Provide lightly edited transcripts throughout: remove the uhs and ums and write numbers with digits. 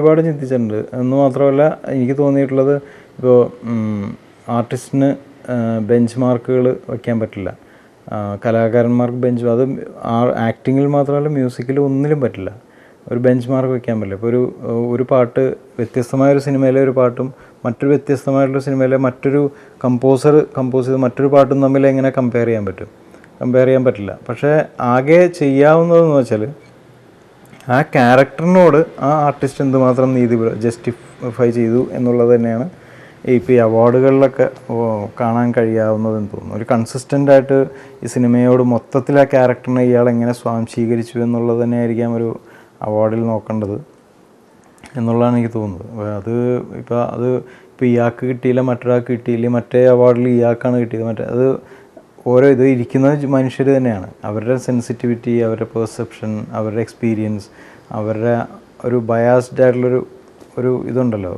ഒരുപാട് ചിന്തിച്ചിട്ടുണ്ട്. എന്ന് മാത്രമല്ല എനിക്ക് തോന്നിയിട്ടുള്ളത്, ഇപ്പോൾ ആർട്ടിസ്റ്റിന് ബെഞ്ച് മാർക്കുകൾ വയ്ക്കാൻ പറ്റില്ല. കലാകാരന്മാർക്ക് ബെഞ്ച്, അത് ആക്ടിങ്ങിൽ മാത്രമല്ല മ്യൂസിക്കിൽ ഒന്നിലും പറ്റില്ല. ഒരു ബെഞ്ച് മാർക്ക് വയ്ക്കാൻ പറ്റില്ല. ഇപ്പോൾ ഒരു പാട്ട് വ്യത്യസ്തമായൊരു സിനിമയിലെ ഒരു പാട്ടും മറ്റൊരു വ്യത്യസ്തമായിട്ടുള്ള സിനിമയിലെ മറ്റൊരു കമ്പോസർ കമ്പോസ് ചെയ്ത് മറ്റൊരു പാട്ടും തമ്മിൽ എങ്ങനെ കമ്പയർ ചെയ്യാൻ പറ്റും? കമ്പയർ ചെയ്യാൻ പറ്റില്ല. പക്ഷേ ആകെ ചെയ്യാവുന്നതെന്ന് വെച്ചാൽ ആ ക്യാരക്ടറിനോട് ആ ആർട്ടിസ്റ്റ് എന്തുമാത്രം നീതി ജസ്റ്റിഫൈ ചെയ്തു എന്നുള്ളത് തന്നെയാണ് ഇപ്പോൾ ഈ അവാർഡുകളിലൊക്കെ കാണാൻ കഴിയാവുന്നതെന്ന് തോന്നുന്നു. ഒരു കൺസിസ്റ്റൻ്റ് ആയിട്ട് ഈ സിനിമയോട് മൊത്തത്തിൽ ആ ക്യാരക്ടറിനെ ഇയാൾ എങ്ങനെ സ്വാംശീകരിച്ചു എന്നുള്ളത് തന്നെയായിരിക്കാം ഒരു അവാർഡിൽ നോക്കേണ്ടത് എന്നുള്ളതാണ് എനിക്ക് തോന്നുന്നത്. ഇപ്പോൾ ഇയാൾക്ക് കിട്ടിയില്ല, മറ്റൊരാൾക്ക് കിട്ടിയില്ല, മറ്റേ അവാർഡിൽ ഇയാൾക്കാണ് കിട്ടിയത്, അത് ഓരോ ഇത് ഇരിക്കുന്നത് മനുഷ്യർ തന്നെയാണ്. അവരുടെ സെൻസിറ്റിവിറ്റി, അവരുടെ പെർസെപ്ഷൻ, അവരുടെ എക്സ്പീരിയൻസ്, അവരുടെ ഒരു ബയാസ്ഡ് ആയിട്ടുള്ളൊരു ഇതുണ്ടല്ലോ,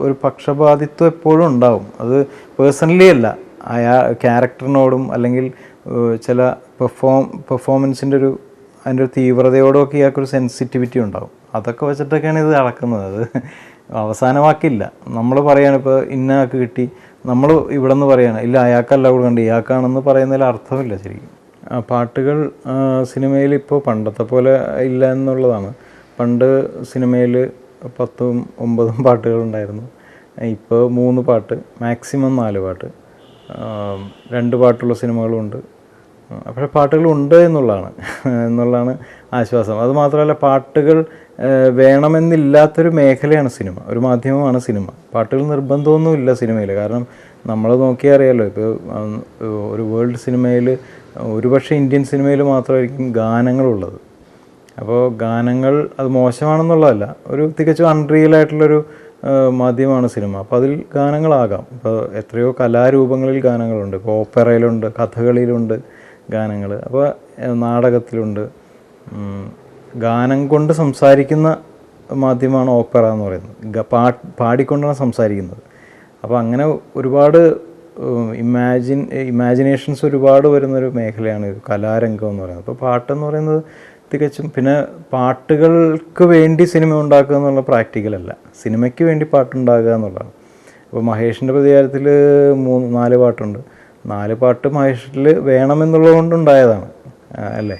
ഒരു പക്ഷപാതിത്വം എപ്പോഴും ഉണ്ടാവും. അത് പേഴ്സണലി അല്ല, ക്യാരക്ടറിനോടും അല്ലെങ്കിൽ ചില പെർഫോമൻസിൻ്റെ അതിൻ്റെ ഒരു തീവ്രതയോടൊക്കെ ഇയാൾക്കൊരു സെൻസിറ്റിവിറ്റി ഉണ്ടാവും. അതൊക്കെ വെച്ചിട്ടൊക്കെയാണ് ഇത് അളക്കുന്നത്. അത് അവസാനമാക്കില്ല. നമ്മൾ പറയാണ് ഇപ്പോൾ ഇന്ന ആൾക്ക് കിട്ടി, നമ്മൾ ഇവിടെ നിന്ന് പറയുകയാണ് ഇല്ല അയാൾക്കല്ല കൊടുക്കണ്ട ഇയാൾക്കാണെന്ന് പറയുന്നതിൽ അർത്ഥമില്ല ശരിക്കും. പാട്ടുകൾ സിനിമയിൽ ഇപ്പോൾ പണ്ടത്തെ പോലെ ഇല്ല എന്നുള്ളതാണ്. പണ്ട് സിനിമയിൽ 10-9 പാട്ടുകളുണ്ടായിരുന്നു. ഇപ്പോൾ 3 പാട്ട്, മാക്സിമം 4 പാട്ട്, 2 പാട്ടുള്ള സിനിമകളുമുണ്ട്. പക്ഷേ പാട്ടുകളുണ്ട് എന്നുള്ളതാണ് ആശ്വാസം. അതുമാത്രമല്ല, പാട്ടുകൾ വേണമെന്നില്ലാത്തൊരു മേഖലയാണ് സിനിമ, ഒരു മാധ്യമമാണ് സിനിമ. പാട്ടുകൾ നിർബന്ധമൊന്നുമില്ല സിനിമയിൽ. കാരണം നമ്മൾ നോക്കിയാൽ അറിയാമല്ലോ, ഇപ്പോൾ ഒരു വേൾഡ് സിനിമയിൽ ഒരുപക്ഷെ ഇന്ത്യൻ സിനിമയിൽ മാത്രമായിരിക്കും ഗാനങ്ങളുള്ളത്. അപ്പോൾ ഗാനങ്ങൾ അത് മോശമാണെന്നുള്ളതല്ല, ഒരു തികച്ചും അൺറിയലായിട്ടുള്ളൊരു മാധ്യമമാണ് സിനിമ. അപ്പോൾ അതിൽ ഗാനങ്ങളാകാം. ഇപ്പോൾ എത്രയോ കലാരൂപങ്ങളിൽ ഗാനങ്ങളുണ്ട്. ഇപ്പോൾ ഓപ്പറയിലുണ്ട്, കഥകളിയിലുണ്ട് ഗാനങ്ങൾ, അപ്പോൾ നാടകത്തിലുണ്ട്. ഗാനം കൊണ്ട് സംസാരിക്കുന്ന മാധ്യമമാണ് ഓപ്പറ എന്ന് പറയുന്നത്. പാടിക്കൊണ്ടാണ് സംസാരിക്കുന്നത്. അപ്പോൾ അങ്ങനെ ഒരുപാട് ഇമാജിനേഷൻസ് ഒരുപാട് വരുന്നൊരു മേഖലയാണ് കലാരംഗം എന്ന് പറയുന്നത്. അപ്പോൾ പാട്ടെന്ന് പറയുന്നത് തികച്ചും, പിന്നെ പാട്ടുകൾക്ക് വേണ്ടി സിനിമ ഉണ്ടാക്കുക എന്നുള്ള പ്രാക്ടിക്കലല്ല, സിനിമയ്ക്ക് വേണ്ടി പാട്ടുണ്ടാകുക എന്നുള്ളതാണ്. അപ്പോൾ മഹേഷിൻ്റെ പ്രതികാരത്തിൽ 4 പാട്ടുണ്ട്. 4 പാട്ട് മഹേഷിൽ വേണമെന്നുള്ളത് കൊണ്ടുണ്ടായതാണ് അല്ലേ.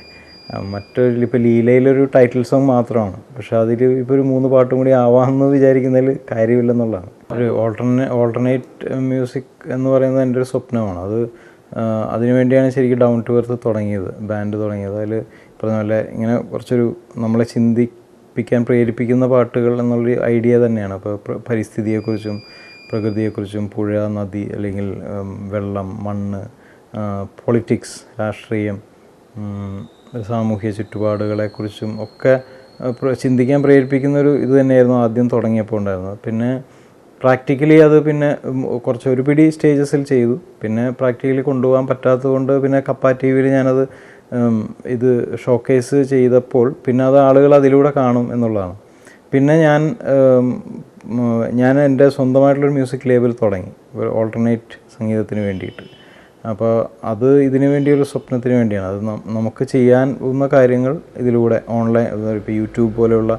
ഇപ്പോൾ ലീലയിലൊരു ടൈറ്റിൽ സോങ് മാത്രമാണ്, പക്ഷേ അതിൽ ഇപ്പോൾ ഒരു 3 പാട്ടും കൂടി ആവാമെന്ന് വിചാരിക്കുന്നതിൽ കാര്യമില്ലെന്നുള്ളതാണ്. ഒരു ഓൾട്ടർനേറ്റ് മ്യൂസിക് എന്ന് പറയുന്നത് എൻ്റെ ഒരു സ്വപ്നമാണ്. അതിനുവേണ്ടിയാണ് ശരിക്കും ഡൗൺ ടു എർത്ത് തുടങ്ങിയത്, ബാൻഡ് തുടങ്ങിയത്. അതിൽ പറഞ്ഞ പോലെ ഇങ്ങനെ കുറച്ചൊരു നമ്മളെ ചിന്തിപ്പിക്കാൻ പ്രേരിപ്പിക്കുന്ന പാട്ടുകൾ എന്നുള്ളൊരു ഐഡിയ തന്നെയാണ്. അപ്പോൾ പരിസ്ഥിതിയെക്കുറിച്ചും പ്രകൃതിയെക്കുറിച്ചും, പുഴ, നദി, അല്ലെങ്കിൽ വെള്ളം, മണ്ണ്, പൊളിറ്റിക്സ്, രാഷ്ട്രീയം, സാമൂഹ്യ ചുറ്റുപാടുകളെക്കുറിച്ചും ഒക്കെ ചിന്തിക്കാൻ പ്രേരിപ്പിക്കുന്നൊരു ഇത് തന്നെയായിരുന്നു ആദ്യം തുടങ്ങിയപ്പോൾ ഉണ്ടായിരുന്നത്. പിന്നെ പ്രാക്ടിക്കലി അത് പിന്നെ കുറച്ച് ഒരു പിടി സ്റ്റേജസിൽ ചെയ്തു. പിന്നെ പ്രാക്ടിക്കലി കൊണ്ടുപോകാൻ പറ്റാത്തത് കൊണ്ട് പിന്നെ കപ്പ ടി വിയിൽ ഞാനത് ഇത് ഷോക്കേസ് ചെയ്തപ്പോൾ പിന്നെ അത് ആളുകൾ അതിലൂടെ കാണും എന്നുള്ളതാണ്. പിന്നെ ഞാൻ എൻ്റെ സ്വന്തമായിട്ടുള്ളൊരു മ്യൂസിക് ലേബൽ തുടങ്ങി, ഒരു ഓൾട്ടർനേറ്റ് സംഗീതത്തിന് വേണ്ടിയിട്ട്. അപ്പോൾ ഇതിനു വേണ്ടിയൊരു സ്വപ്നത്തിന് വേണ്ടിയാണ്. അത് നമുക്ക് ചെയ്യാവുന്ന കാര്യങ്ങൾ ഇതിലൂടെ ഓൺലൈൻ, ഇപ്പോൾ യൂട്യൂബ് പോലെയുള്ള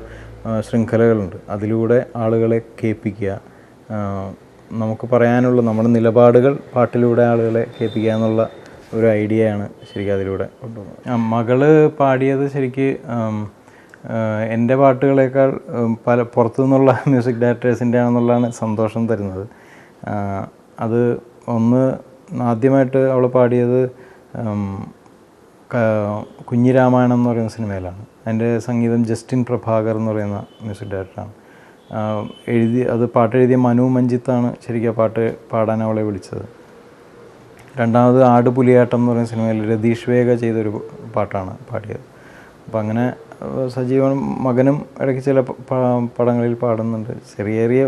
ശൃംഖലകളുണ്ട്, അതിലൂടെ ആളുകളെ കേൾപ്പിക്കുക, നമുക്ക് പറയാനുള്ള നമ്മുടെ നിലപാടുകൾ പാട്ടിലൂടെ ആളുകളെ കേൾപ്പിക്കുക എന്നുള്ള ഒരു ഐഡിയയാണ് ശരിക്കും അതിലൂടെ കൊണ്ടുവന്നത്. മകള് പാടിയത് ശരിക്ക് എൻ്റെ പാട്ടുകളേക്കാൾ പുറത്തു നിന്നുള്ള മ്യൂസിക് ഡയറക്ടേഴ്സിൻ്റെ ആണെന്നുള്ളതാണ് സന്തോഷം തരുന്നത്. അത് ആദ്യമായിട്ട് അവൾ പാടിയത് കുഞ്ഞിരാമായണം എന്ന് പറയുന്ന സിനിമയിലാണ്. അതിൻ്റെ സംഗീതം ജസ്റ്റിൻ പ്രഭാകർ എന്ന് പറയുന്ന മ്യൂസിക് ഡയറക്ടറാണ് പാട്ടെഴുതിയ മനു മഞ്ജിത്താണ് ശരിക്കും ആ പാട്ട് പാടാൻ അവളെ വിളിച്ചത്. രണ്ടാമത് ആടുപുലിയാട്ടം എന്ന് പറയുന്ന സിനിമയിൽ രതീഷ് വേഗ ചെയ്തൊരു പാട്ടാണ് പാടിയത്. അപ്പോൾ അങ്ങനെ സജീവൻ മകനും ഇടയ്ക്ക് ചില പടങ്ങളിൽ പാടുന്നുണ്ട്, ചെറിയ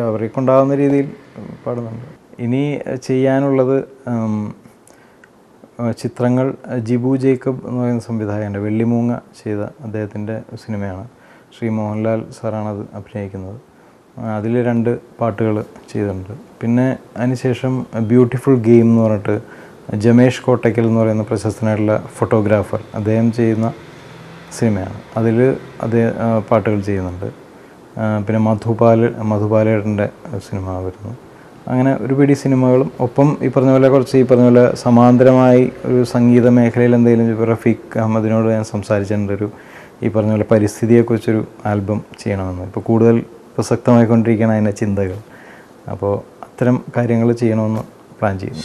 അവർക്കുണ്ടാകുന്ന രീതിയിൽ പാടുന്നുണ്ട്. ഇനി ചെയ്യാനുള്ളത് ചിത്രങ്ങൾ ജിബു ജേക്കബ് എന്ന് പറയുന്ന സംവിധായകൻ്റെ വെള്ളിമൂങ്ങ ചെയ്ത അദ്ദേഹത്തിൻ്റെ സിനിമയാണ്. ശ്രീ മോഹൻലാൽ സാറാണ് അത് അഭിനയിക്കുന്നത്. അതിൽ 2 പാട്ടുകൾ ചെയ്തിട്ടുണ്ട്. പിന്നെ അതിനുശേഷം ബ്യൂട്ടിഫുൾ ഗെയിം എന്ന് പറഞ്ഞിട്ട് ജമേഷ് കോട്ടയ്ക്കൽ എന്ന് പറയുന്ന പ്രശസ്തനായിട്ടുള്ള ഫോട്ടോഗ്രാഫർ അദ്ദേഹം ചെയ്യുന്ന സിനിമയാണ്. അതിൽ പാട്ടുകൾ ചെയ്യുന്നുണ്ട്. പിന്നെ മധുപാലേട്ടൻ്റെ സിനിമ വരുന്നു. അങ്ങനെ ഒരു പിടി സിനിമകളും ഒപ്പം ഈ പറഞ്ഞ പോലെ സമാന്തരമായി ഒരു സംഗീത മേഖലയിൽ എന്തെങ്കിലും റഫീഖ് അഹമ്മദിനോട് ഞാൻ സംസാരിച്ചിട്ടുണ്ട്, ഈ പറഞ്ഞ പോലെ പരിസ്ഥിതിയെക്കുറിച്ചൊരു ആൽബം ചെയ്യണമെന്ന്. ഇപ്പോൾ കൂടുതൽ പ്രസക്തമായിക്കൊണ്ടിരിക്കുകയാണ് അതിൻ്റെ ചിന്തകൾ. അപ്പോൾ അത്തരം കാര്യങ്ങൾ ചെയ്യണമെന്ന് പ്ലാൻ ചെയ്യുന്നു.